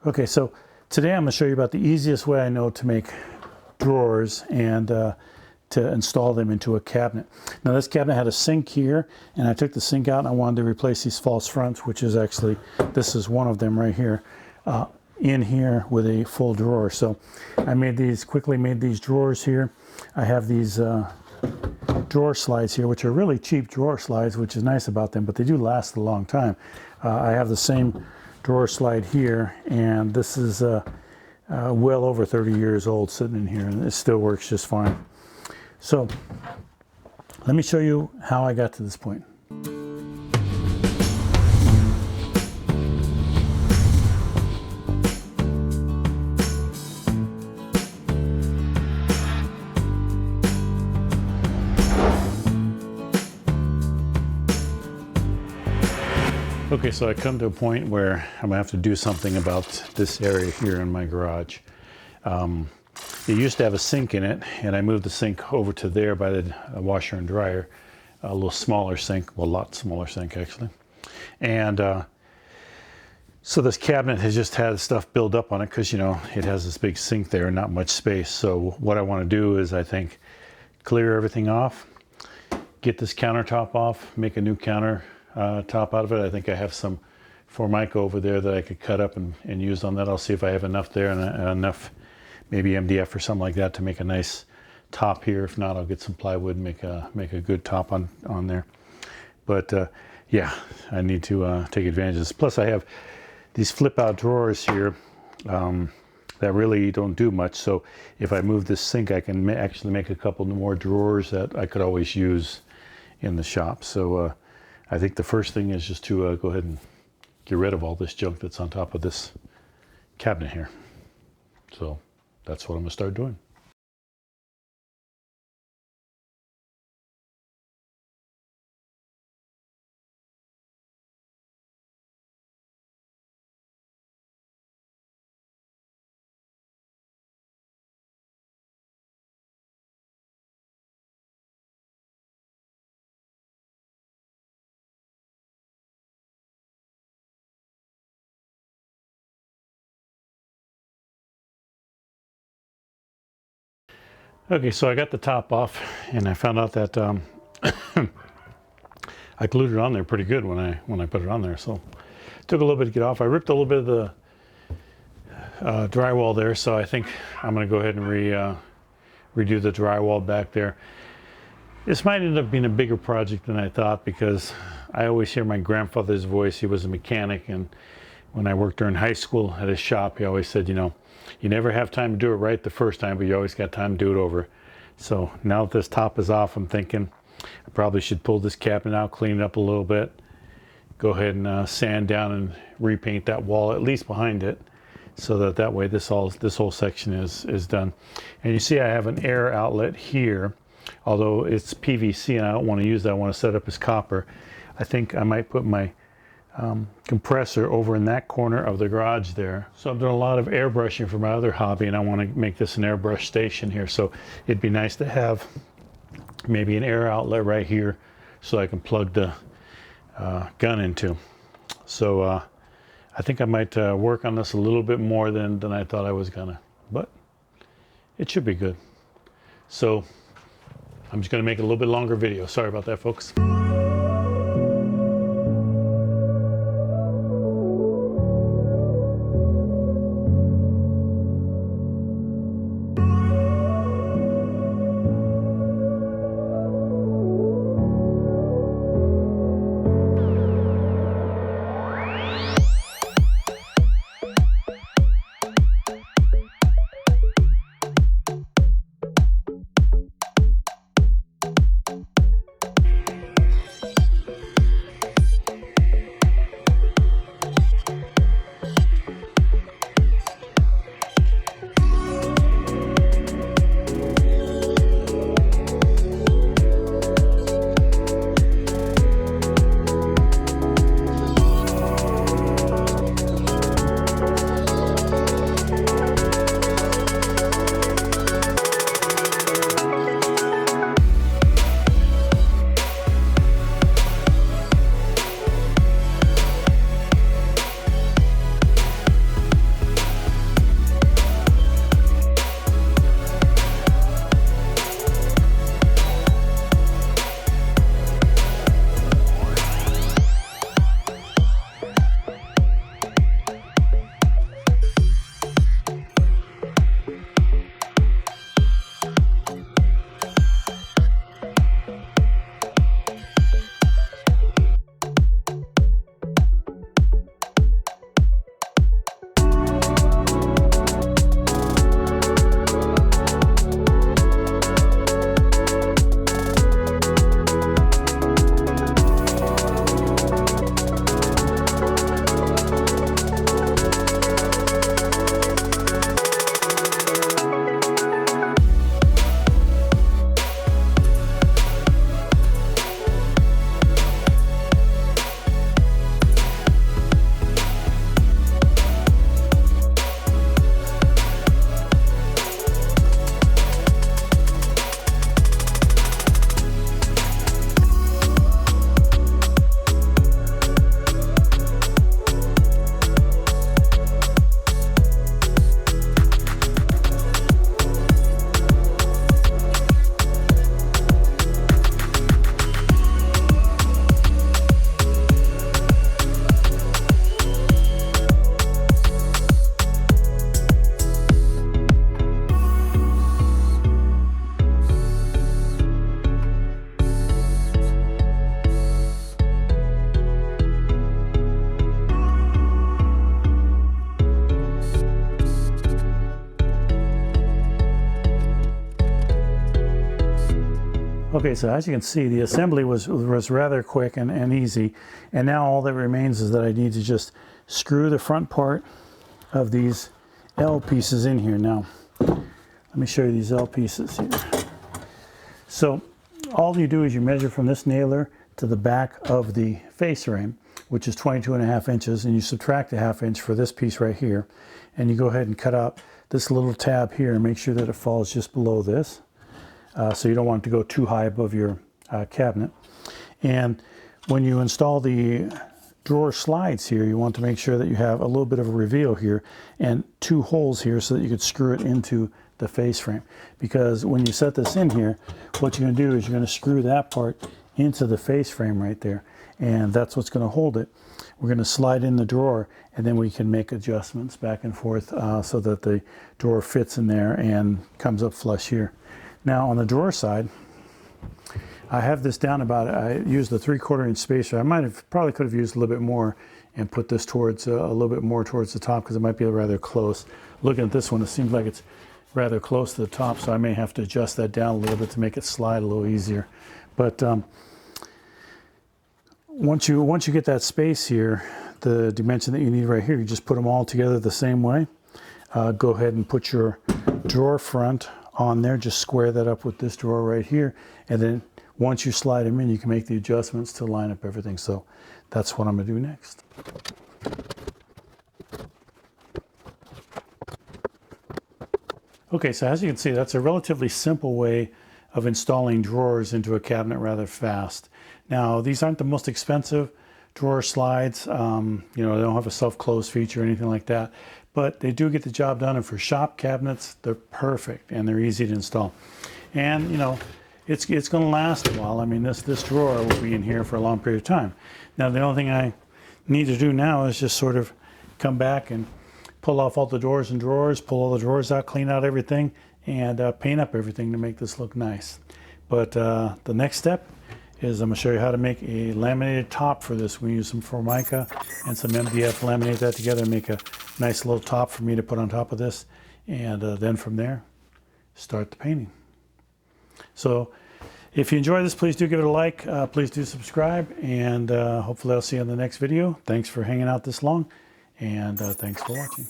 Okay, so today I'm going to show you about the easiest way I know to make drawers and to install them into a cabinet. Now this cabinet had a sink here, and I took the sink out and I wanted to replace these false fronts, which is actually, this is one of them right here, in here with a full drawer. So I quickly made these drawers here. I have these drawer slides here, which are really cheap drawer slides, which is nice about them, but they do last a long time. I have the same drawer slide here, and this is well over 30 years old sitting in here, and it still works just fine. So let me show you how I got to this point. Okay, so I come to a point where I'm gonna have to do something about this area here in my garage. It used to have a sink in it, and I moved the sink over to there by the washer and dryer, a little smaller sink, well, a lot smaller sink actually. And so this cabinet has just had stuff build up on it because, you know, it has this big sink there and not much space. So what I want to do is, I think, clear everything off, get this countertop off, make a new counter top out of it. I think I have some Formica over there that I could cut up and use on that. I'll see if I have enough there and enough maybe MDF or something like that to make a nice top here. If not, I'll get some plywood and make a good top on there. But yeah, I need to take advantage of this. Plus I have these flip out drawers here that really don't do much. So if I move this sink, I can actually make a couple more drawers that I could always use in the shop. So I think the first thing is just to go ahead and get rid of all this junk that's on top of this cabinet here. So that's what I'm gonna start doing. Okay, so I got the top off, and I found out that I glued it on there pretty good when I put it on there. So it took a little bit to get off. I ripped a little bit of the drywall there, so I think I'm going to go ahead and redo the drywall back there. This might end up being a bigger project than I thought, because I always hear my grandfather's voice. He was a mechanic, and when I worked during high school at his shop, he always said, you know, you never have time to do it right the first time, but you always got time to do it over. So now that this top is off, I'm thinking I probably should pull this cabinet out, clean it up a little bit, go ahead and sand down and repaint that wall, at least behind it, so that way this whole section is done. And you see I have an air outlet here, although it's PVC and I don't want to use that. I want to set up as copper. I think I might put my compressor over in that corner of the garage there. So I'm doing a lot of airbrushing for my other hobby, and I want to make this an airbrush station here. So it'd be nice to have maybe an air outlet right here so I can plug the gun into. So I think I might work on this a little bit more than I thought I was gonna, but it should be good. So I'm just gonna make it a little bit longer video. Sorry about that, folks. Okay, so as you can see, the assembly was rather quick and easy. And now all that remains is that I need to just screw the front part of these L pieces in here. Now, let me show you these L pieces here. So all you do is you measure from this nailer to the back of the face frame, which is 22.5 inches, and you subtract a 1/2 inch for this piece right here. And you go ahead and cut out this little tab here and make sure that it falls just below this. So you don't want it to go too high above your cabinet. And when you install the drawer slides here, you want to make sure that you have a little bit of a reveal here and 2 holes here so that you could screw it into the face frame. Because when you set this in here, what you're going to do is you're going to screw that part into the face frame right there. And that's what's going to hold it. We're going to slide in the drawer, and then we can make adjustments back and forth so that the drawer fits in there and comes up flush here. Now on the drawer side, I have this down about, I used the 3/4 inch spacer. I probably could have used a little bit more and put this towards a little bit more towards the top because it might be rather close. Looking at this one, it seems like it's rather close to the top, so I may have to adjust that down a little bit to make it slide a little easier. But once you get that space here, the dimension that you need right here, you just put them all together the same way. Go ahead and put your drawer front on there, just square that up with this drawer right here, and then once you slide them in, you can make the adjustments to line up everything. So that's what I'm going to do next. Okay, so as you can see, that's a relatively simple way of installing drawers into a cabinet rather fast. Now, these aren't the most expensive drawer slides. You know, they don't have a self-close feature or anything like that, but they do get the job done, and for shop cabinets, they're perfect and they're easy to install. And you know, it's going to last a while. I mean, this drawer will be in here for a long period of time. Now, the only thing I need to do now is just sort of come back and pull off all the doors and drawers, pull all the drawers out, clean out everything, and paint up everything to make this look nice. But the next step is I'm going to show you how to make a laminated top for this. We use some Formica and some MDF, laminate that together and make a nice little top for me to put on top of this. And then from there, start the painting. So if you enjoy this, please do give it a like. Please do subscribe, and hopefully I'll see you in the next video. Thanks for hanging out this long, and thanks for watching.